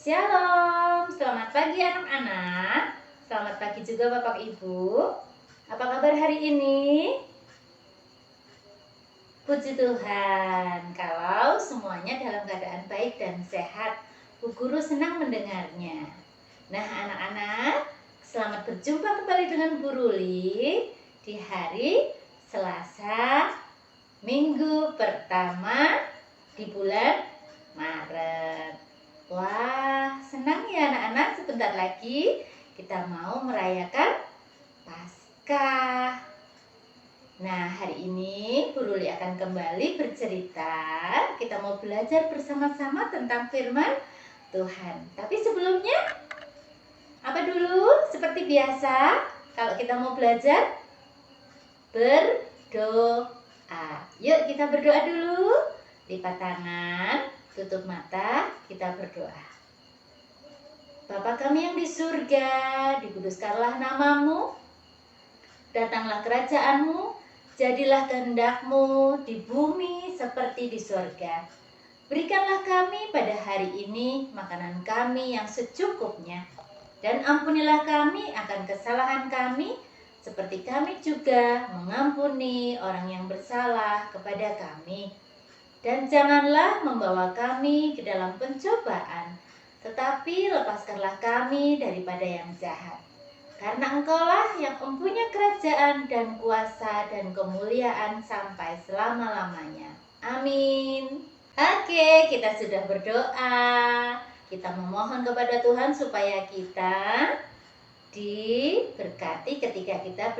Shalom, selamat pagi anak-anak. Selamat pagi juga Bapak Ibu. Apa kabar hari ini? Puji Tuhan, kalau semuanya dalam keadaan baik dan sehat, Bu Guru senang mendengarnya. Nah anak-anak, selamat berjumpa kembali dengan Bu Ruli di hari Selasa, minggu pertama di bulan Maret. Wah, senang ya anak-anak, sebentar lagi kita mau merayakan Paskah. Nah, hari ini Bu Ruli akan kembali bercerita. Kita mau belajar bersama-sama tentang firman Tuhan. Tapi sebelumnya, apa dulu? Seperti biasa, kalau kita mau belajar, berdoa. Yuk kita berdoa dulu. Lipat tangan, tutup mata, kita berdoa. Bapa kami yang di surga, dikuduskanlah namamu, datanglah kerajaanmu, jadilah kehendak-mu di bumi seperti di surga. Berikanlah kami pada hari ini makanan kami yang secukupnya, dan ampunilah kami akan kesalahan kami, seperti kami juga mengampuni orang yang bersalah kepada kami. Dan janganlah membawa kami ke dalam pencobaan, tetapi lepaskanlah kami daripada yang jahat. Karena Engkaulah yang mempunyai kerajaan dan kuasa dan kemuliaan sampai selama-lamanya. Amin. Oke, kita sudah berdoa. Kita memohon kepada Tuhan supaya kita diberkati ketika kita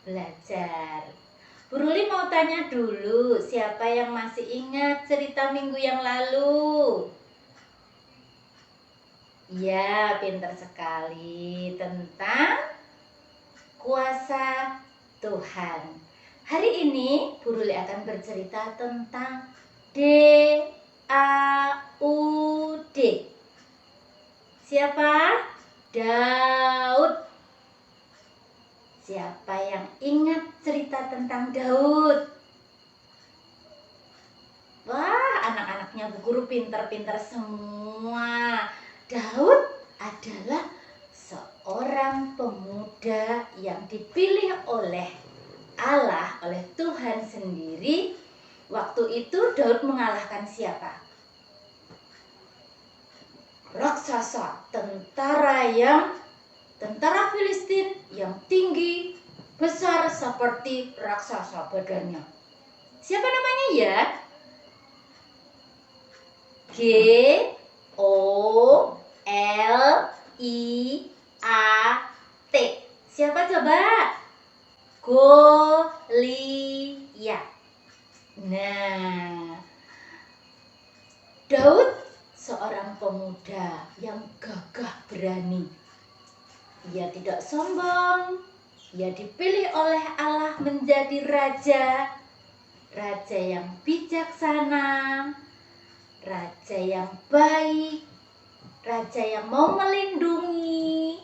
belajar. Bu Ruli mau tanya dulu, siapa yang masih ingat cerita minggu yang lalu? Ya, pintar sekali, tentang kuasa Tuhan. Hari ini Bu Ruli akan bercerita tentang Daud. Siapa? Daud. Siapa yang ingat cerita tentang Daud? Wah, anak-anaknya Bu Guru pintar-pintar semua. Daud adalah seorang pemuda yang dipilih oleh Allah, oleh Tuhan sendiri. Waktu itu Daud mengalahkan siapa? Raksasa, tentara Filistin yang tinggi, besar seperti raksasa badannya. Siapa namanya ya? Goliat. Siapa coba? Goliat. Nah, Daud seorang pemuda yang gagah berani. Ia tidak sombong. Ia dipilih oleh Allah menjadi raja. Raja yang bijaksana, raja yang baik, raja yang mau melindungi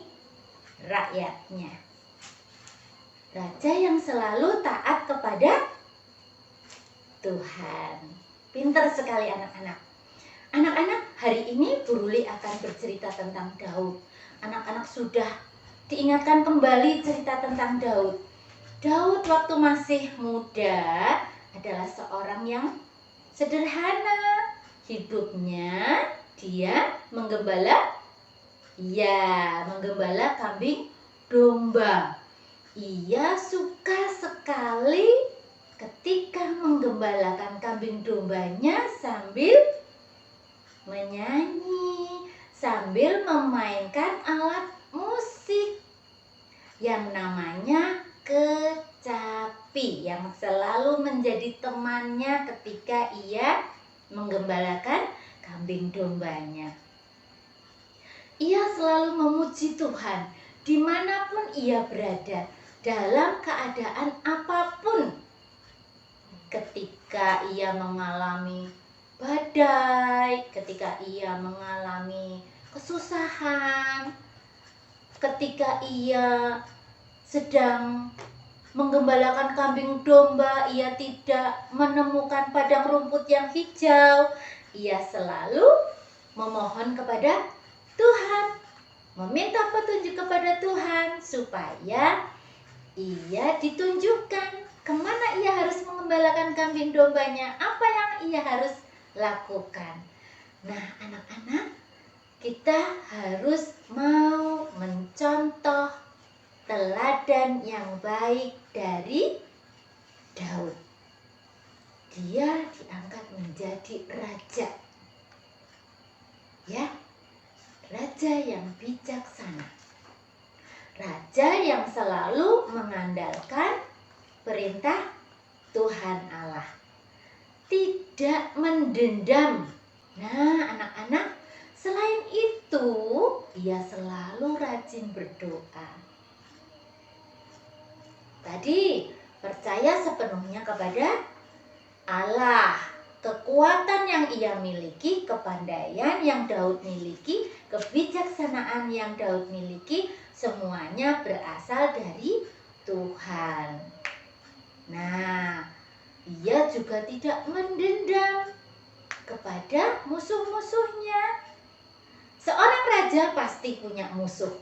rakyatnya. Raja yang selalu taat kepada Tuhan. Pintar sekali anak-anak. Anak-anak, hari ini Bu Ruli akan bercerita tentang Daud. Anak-anak sudah diingatkan kembali cerita tentang Daud. Daud waktu masih muda adalah seorang yang sederhana. Hidupnya dia menggembala kambing domba. Ia suka sekali ketika menggembalakan kambing dombanya sambil menyanyi, sambil memainkan alat musik yang namanya kecapi, yang selalu menjadi temannya ketika ia menggembalakan kambing dombanya. Ia selalu memuji Tuhan dimanapun ia berada, dalam keadaan apapun. Ketika ia mengalami badai, ketika ia mengalami kesusahan, ketika ia sedang menggembalakan kambing domba, ia tidak menemukan padang rumput yang hijau, ia selalu memohon kepada Tuhan, meminta petunjuk kepada Tuhan supaya ia ditunjukkan kemana ia harus mengembalakan kambing dombanya, apa yang ia harus lakukan. Nah, anak-anak, kita harus mau mencontoh teladan yang baik dari Daud. Dia diangkat menjadi raja. Ya, raja yang bijaksana. Raja yang selalu mengandalkan perintah Tuhan Allah. Tidak mendendam. Nah, anak-anak, selain itu, ia selalu rajin berdoa. Tadi, percaya sepenuhnya kepada Allah. Kekuatan yang ia miliki, kepandaian yang Daud miliki, kebijaksanaan yang Daud miliki, semuanya berasal dari Tuhan. Nah, ia juga tidak mendendam kepada musuh-musuhnya. Seorang raja pasti punya musuh,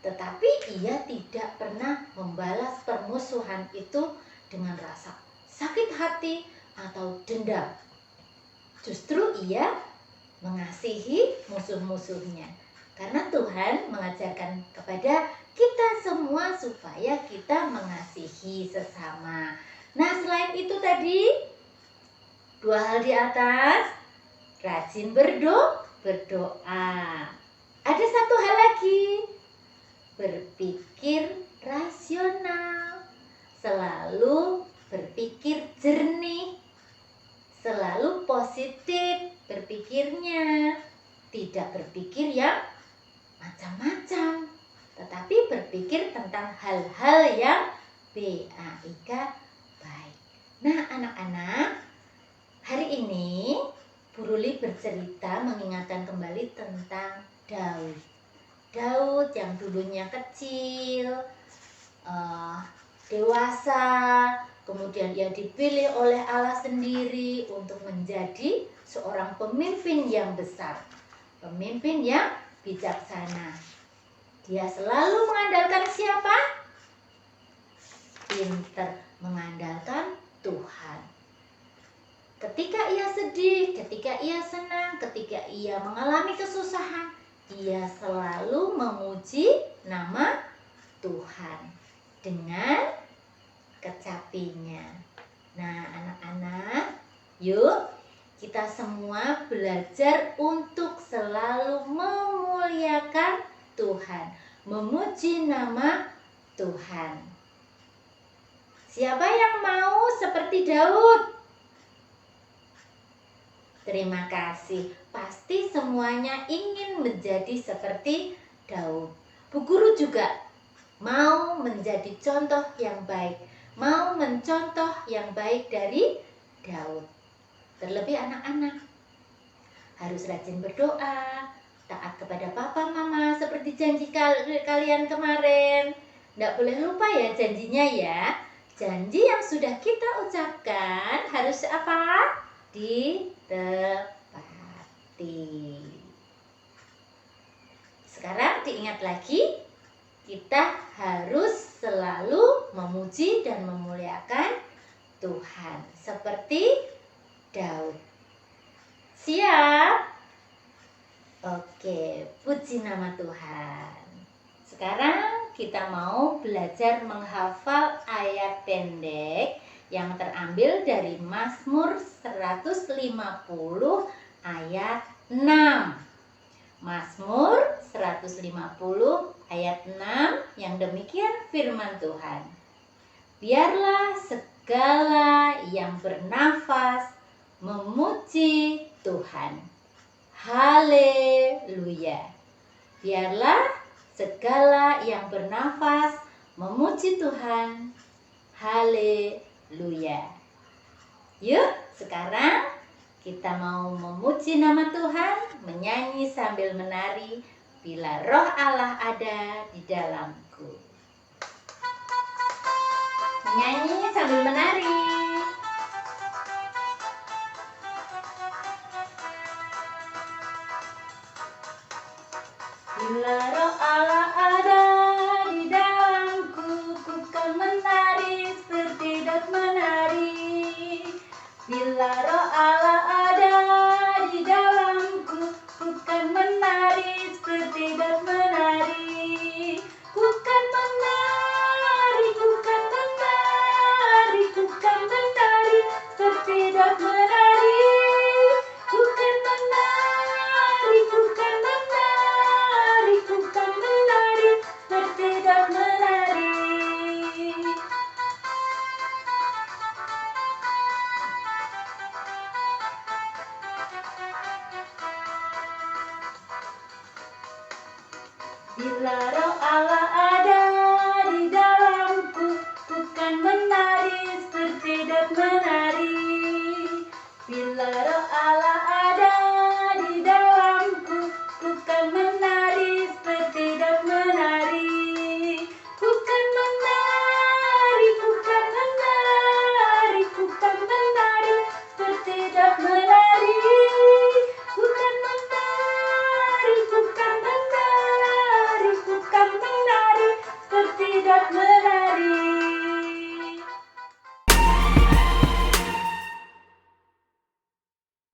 tetapi ia tidak pernah membalas permusuhan itu dengan rasa sakit hati atau dendam. Justru ia mengasihi musuh-musuhnya. Karena Tuhan mengajarkan kepada kita semua supaya kita mengasihi sesama. Nah, selain itu tadi, dua hal di atas, rajin berdoa. Ada satu hal lagi, berpikir rasional, selalu berpikir jernih, selalu positif berpikirnya, tidak berpikir yang macam-macam, tetapi berpikir tentang hal-hal yang baik. Nah, anak-anak, hari ini Bu Ruli bercerita mengingatkan kembali tentang Daud. Daud yang dulunya kecil, dewasa, kemudian ia dipilih oleh Allah sendiri untuk menjadi seorang pemimpin yang besar, pemimpin yang bijaksana. Dia selalu mengandalkan siapa? Pinter, mengandalkan Tuhan. Ketika ia sedih, ketika ia senang, ketika ia mengalami kesusahan, ia selalu memuji nama Tuhan dengan kecapinya. Nah, anak-anak, yuk kita semua belajar untuk selalu memuliakan Tuhan, memuji nama Tuhan. Siapa yang mau seperti Daud? Terima kasih. Pasti semuanya ingin menjadi seperti Daud. Bu Guru juga mau menjadi contoh yang baik, mau mencontoh yang baik dari Daud. Terlebih anak-anak harus rajin berdoa, taat kepada papa mama seperti janji kalian kemarin. Tidak boleh lupa ya janjinya ya. Janji yang sudah kita ucapkan harus apa? Ditepati. Sekarang diingat lagi, kita harus selalu memuji dan memuliakan Tuhan seperti Daud. Siap? Oke, puji nama Tuhan. Sekarang kita mau belajar menghafal ayat pendek yang terambil dari Mazmur 150 ayat 6. Mazmur 150 ayat 6 yang demikian firman Tuhan. Biarlah segala yang bernafas memuji Tuhan. Haleluya. Biarlah segala yang bernafas memuji Tuhan. Haleluya. Yuk, sekarang kita mau memuji nama Tuhan, menyanyi sambil menari, bila roh Allah ada di dalamku. Menyanyi sambil menari. Bila roh Allah ada di dalamku, ku kan menari seperti daun menari. Bila roh Allah ada di dalamku, ku kan menari seperti daun menari. Ku kan menari, ku kan menari, ku kan menari seperti daun menari. Ku kan menari, ku kan menari, ku kan menari seperti daun menari. Bila roh Allah ada di dalamku, ku kan menari seperti daun menari. Bila roh Allah ada